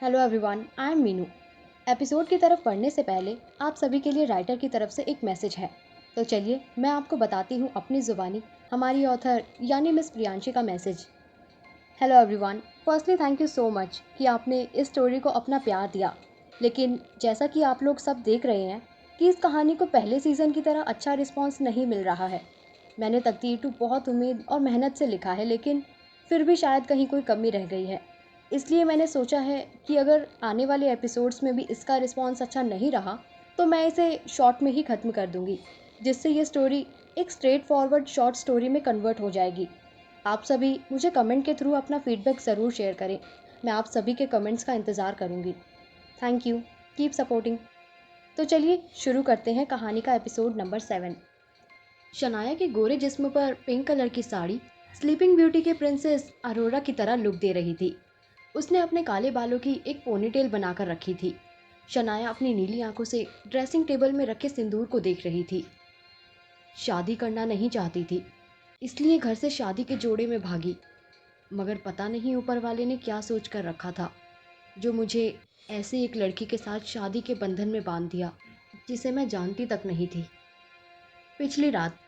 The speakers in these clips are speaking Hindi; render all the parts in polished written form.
Hello everyone, I am Meenu. Episode की तरफ पढ़ने से पहले आप सभी के लिए राइटर की तरफ से एक मैसेज है। तो चलिए मैं आपको बताती हूँ अपनी ज़ुबानी हमारी ऑथर यानी मिस प्रियांशी का message. Hello everyone, firstly thank you so much कि आपने इस स्टोरी को अपना प्यार दिया। लेकिन जैसा कि आप लोग सब देख रहे हैं कि इस कहानी को पहले सीज़न की तरह अच्छा रिस्पॉन्स नहीं मिल रहा है। मैंने तकदीर टू बहुत उम्मीद और मेहनत से लिखा है, लेकिन फिर भी शायद कहीं कोई कमी रह गई है। इसलिए मैंने सोचा है कि अगर आने वाले एपिसोड्स में भी इसका रिस्पॉन्स अच्छा नहीं रहा तो मैं इसे शॉर्ट में ही ख़त्म कर दूंगी, जिससे ये स्टोरी एक स्ट्रेट फॉरवर्ड शॉर्ट स्टोरी में कन्वर्ट हो जाएगी। आप सभी मुझे कमेंट के थ्रू अपना फीडबैक ज़रूर शेयर करें। मैं आप सभी के कमेंट्स का इंतज़ार करूंगी। Thank you. Keep supporting. तो चलिए शुरू करते हैं कहानी का एपिसोड नंबर 7। शनाया के गोरे जिस्म पर पिंक कलर की साड़ी स्लीपिंग ब्यूटी के प्रिंसेस अरोरा की तरह लुक दे रही थी। उसने अपने काले बालों की एक पोनीटेल बनाकर रखी थी। शनाया अपनी नीली आंखों से ड्रेसिंग टेबल में रखे सिंदूर को देख रही थी। शादी करना नहीं चाहती थी, इसलिए घर से शादी के जोड़े में भागी। मगर पता नहीं ऊपर वाले ने क्या सोच कर रखा था, जो मुझे ऐसे एक लड़की के साथ शादी के बंधन में बांध दिया जिसे मैं जानती तक नहीं थी। पिछली रात।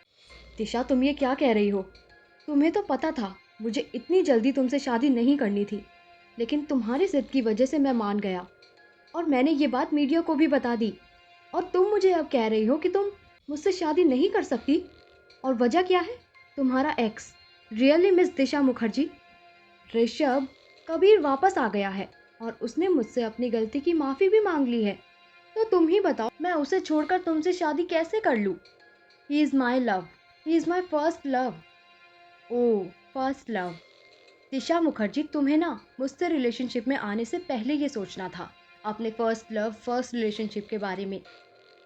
दिशा, तुम ये क्या कह रही हो? तुम्हें तो पता था मुझे इतनी जल्दी तुमसे शादी नहीं करनी थी, लेकिन तुम्हारी जिद की वजह से मैं मान गया और मैंने ये बात मीडिया को भी बता दी। और तुम मुझे अब कह रही हो कि तुम मुझसे शादी नहीं कर सकती। और वजह क्या है? तुम्हारा एक्स। रियली मिस दिशा मुखर्जी। ऋषभ, कबीर वापस आ गया है और उसने मुझसे अपनी गलती की माफ़ी भी मांग ली है। तो तुम ही बताओ, मैं उसे छोड़कर तुमसे शादी कैसे कर लूँ? He is my love. He is my first love. Oh, first love. Disha Mukherjee, तुम्हें ना मुझसे रिलेशनशिप में आने से पहले ये सोचना था अपने फर्स्ट लव फर्स्ट रिलेशनशिप के बारे में।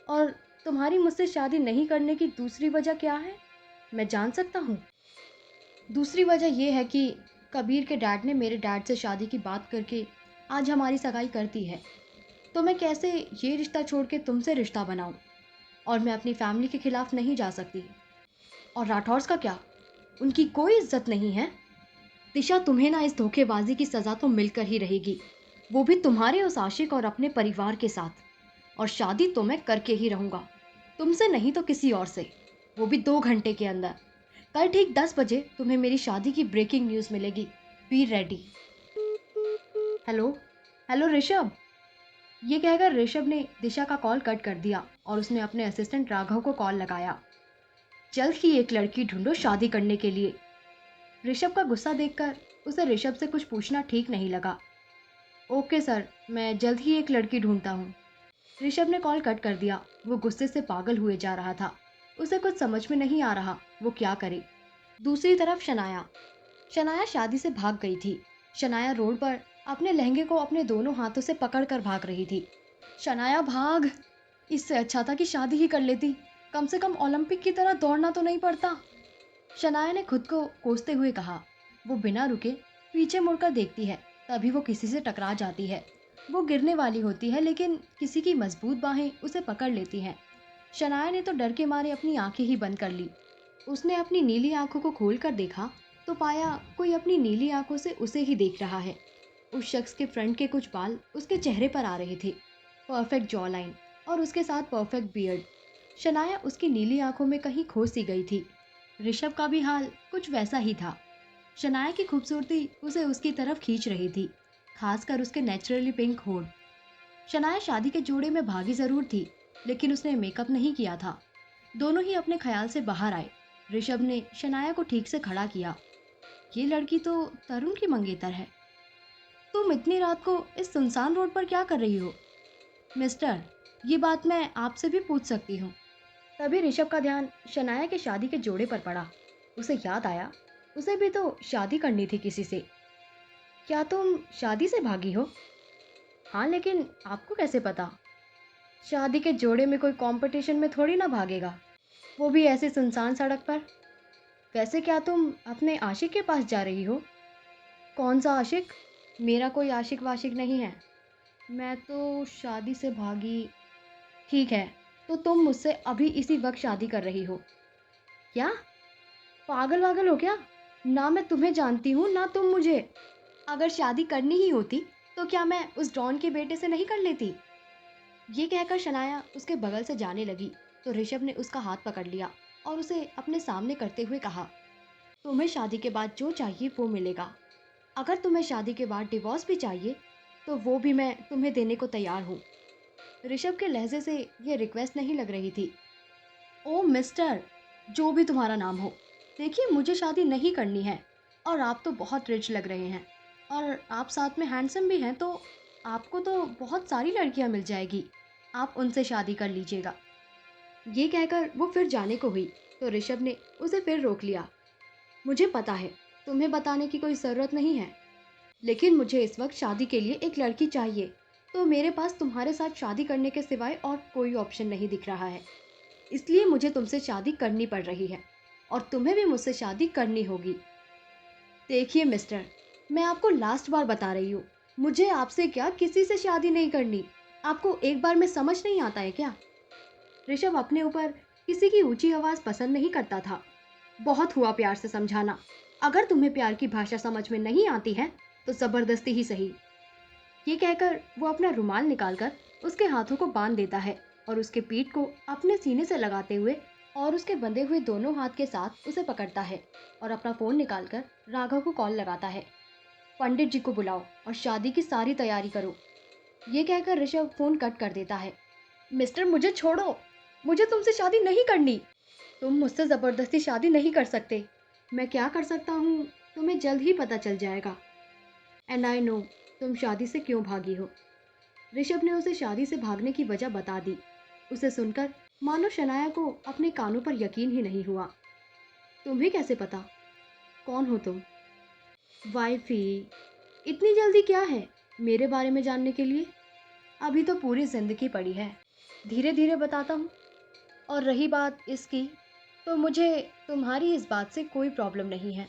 और तुम्हारी मुझसे शादी नहीं करने की दूसरी वजह क्या है, मैं जान सकता हूँ? दूसरी वजह यह है कि कबीर के डैड ने मेरे डैड से शादी की बात करके आज हमारी सगाई कर दी है। तो मैं कैसे ये रिश्ता छोड़ के तुमसे रिश्ता बनाऊँ? और मैं अपनी फैमिली के खिलाफ नहीं जा सकती। और राठौर्स का क्या? उनकी कोई इज्जत नहीं है। दिशा, तुम्हें ना इस धोखेबाजी की सज़ा तो मिलकर ही रहेगी, वो भी तुम्हारे उस आशिक और अपने परिवार के साथ। और शादी तो मैं करके ही रहूँगा, तुमसे नहीं तो किसी और से, वो भी 2 घंटे के अंदर। कल ठीक 10 बजे तुम्हें मेरी शादी की ब्रेकिंग न्यूज़ मिलेगी। Be ready. Hello. Hello Rishabh. ये कहकर ऋषभ ने दिशा का कॉल कट कर दिया और उसने अपने असिस्टेंट राघव को कॉल लगाया। जल्द ही एक लड़की ढूंढो शादी करने के लिए। ऋषभ का गुस्सा देखकर उसे ऋषभ से कुछ पूछना ठीक नहीं लगा। ओके सर, मैं जल्द ही एक लड़की ढूंढता हूँ। ऋषभ ने कॉल कट कर दिया। वो गुस्से से पागल हुए जा रहा था। उसे कुछ समझ में नहीं आ रहा वो क्या करे। दूसरी तरफ शनाया। शनाया शादी से भाग गई थी। शनाया रोड पर अपने लहंगे को अपने दोनों हाथों से पकड़कर भाग रही थी। शनाया भाग। इससे अच्छा था कि शादी ही कर लेती, कम से कम ओलंपिक की तरह दौड़ना तो नहीं पड़ता। शनाया ने खुद को कोसते हुए कहा। वो बिना रुके पीछे मुड़कर देखती है, तभी वो किसी से टकरा जाती है। वो गिरने वाली होती है, लेकिन किसी की मजबूत बाहें उसे पकड़ लेती हैं। शनाया ने तो डर के मारे अपनी आंखें ही बंद कर ली। उसने अपनी नीली आंखों को खोलकर देखा तो पाया कोई अपनी नीली आंखों से उसे ही देख रहा है। उस शख्स के फ्रंट के कुछ बाल उसके चेहरे पर आ रहे थे, परफेक्ट जॉ लाइन और उसके साथ परफेक्ट बियर्ड। शनाया उसकी नीली आंखों में कहीं खो सी गई थी। ऋषभ का भी हाल कुछ वैसा ही था। शनाया की खूबसूरती उसे उसकी तरफ खींच रही थी, खासकर उसके नेचुरली पिंक होठ। शनाया शादी के जोड़े में भागी जरूर थी, लेकिन उसने मेकअप नहीं किया था। दोनों ही अपने ख्याल से बाहर आए। ऋषभ ने शनाया को ठीक से खड़ा किया। ये लड़की तो तरुण की मंगेतर है। तुम इतनी रात को इस सुनसान रोड पर क्या कर रही हो? मिस्टर, ये बात मैं आपसे भी पूछ सकती हूँ? तभी ऋषभ का ध्यान शनाया के शादी के जोड़े पर पड़ा। उसे याद आया, उसे भी तो शादी करनी थी किसी से। क्या तुम शादी से भागी हो? हाँ, लेकिन आपको कैसे पता? शादी के जोड़े में कोई कंपटीशन में थोड़ी ना भागेगा, वो भी ऐसे सुनसान सड़क पर। वैसे क्या तुम अपने आशिक के पास जा रही हो? कौन सा आशिक? मेरा कोई आशिक वाशिक नहीं है। मैं तो शादी से भागी। ठीक है, तो तुम मुझसे अभी इसी वक्त शादी कर रही हो? क्या? पागल वागल हो क्या? ना मैं तुम्हें जानती हूँ ना तुम मुझे। अगर शादी करनी ही होती तो क्या मैं उस डॉन के बेटे से नहीं कर लेती? ये कहकर शनाया उसके बगल से जाने लगी तो ऋषभ ने उसका हाथ पकड़ लिया और उसे अपने सामने करते हुए कहा, तुम्हें शादी के बाद जो चाहिए वो मिलेगा। अगर तुम्हें शादी के बाद डिवोर्स भी चाहिए तो वो भी मैं तुम्हें देने को तैयार हूँ। ऋषभ के लहजे से ये रिक्वेस्ट नहीं लग रही थी। ओ मिस्टर, जो भी तुम्हारा नाम हो, देखिए मुझे शादी नहीं करनी है और आप तो बहुत रिच लग रहे हैं और आप साथ में हैंडसम भी हैं, तो आपको तो बहुत सारी लड़कियां मिल जाएगी, आप उनसे शादी कर लीजिएगा। ये कहकर वो फिर जाने को हुई तो ऋषभ ने उसे फिर रोक लिया। मुझे पता है तुम्हें बताने की कोई ज़रूरत नहीं है, लेकिन मुझे इस वक्त शादी के लिए एक लड़की चाहिए, तो मेरे पास तुम्हारे साथ शादी करने के सिवाय और कोई ऑप्शन नहीं दिख रहा है। इसलिए मुझे तुमसे शादी करनी पड़ रही है और तुम्हें भी मुझसे शादी करनी होगी। देखिए मिस्टर, मैं आपको लास्ट बार बता रही हूँ, मुझे आपसे क्या किसी से शादी नहीं करनी। आपको एक बार में समझ नहीं आता है क्या? ऋषभ अपने ऊपर किसी की ऊंची आवाज़ पसंद नहीं करता था। बहुत हुआ प्यार से समझाना। अगर तुम्हें प्यार की भाषा समझ में नहीं आती है तो ज़बरदस्ती ही सही। ये कहकर वो अपना रुमाल निकालकर उसके हाथों को बांध देता है और उसके पीठ को अपने सीने से लगाते हुए और उसके बंधे हुए दोनों हाथ के साथ उसे पकड़ता है और अपना फोन निकालकर राघव को कॉल लगाता है। पंडित जी को बुलाओ और शादी की सारी तैयारी करो। ये कहकर ऋषभ फोन कट कर देता है। मिस्टर, मुझे छोड़ो, मुझे तुमसे शादी नहीं करनी। तुम मुझसे जबरदस्ती शादी नहीं कर सकते। मैं क्या कर सकता हूँ तुम्हें जल्द ही पता चल जाएगा। एंड आई नो तुम शादी से क्यों भागी हो। ऋषभ ने उसे शादी से भागने की वजह बता दी। उसे सुनकर मानो शनाया को अपने कानों पर यकीन ही नहीं हुआ। तुम्हें कैसे पता? कौन हो तुम? वाइफी, इतनी जल्दी क्या है मेरे बारे में जानने के लिए? अभी तो पूरी जिंदगी पड़ी है, धीरे धीरे बताता हूँ। और रही बात इसकी, तो मुझे तुम्हारी इस बात से कोई प्रॉब्लम नहीं है।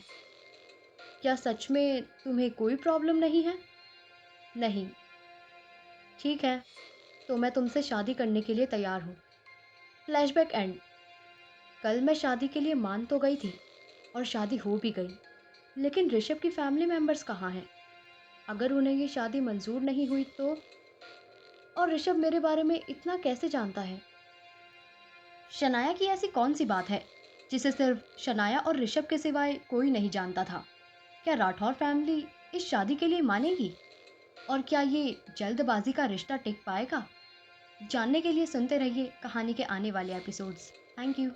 क्या सच में तुम्हें कोई प्रॉब्लम नहीं है? नहीं। ठीक है, तो मैं तुमसे शादी करने के लिए तैयार हूँ। Flashback and. कल मैं शादी के लिए मान तो गई थी और शादी हो भी गई, लेकिन ऋषभ की फैमिली मेंबर्स कहाँ हैं? अगर उन्हें ये शादी मंजूर नहीं हुई तो? और ऋषभ मेरे बारे में इतना कैसे जानता है? शनाया की ऐसी कौन सी बात है जिसे सिर्फ शनाया और ऋषभ के सिवाय कोई नहीं जानता था? क्या राठौर फैमिली इस शादी के लिए मानेगी? और क्या ये जल्दबाजी का रिश्ता टिक पाएगा? जानने के लिए सुनते रहिए कहानी के आने वाले एपिसोड्स। Thank you.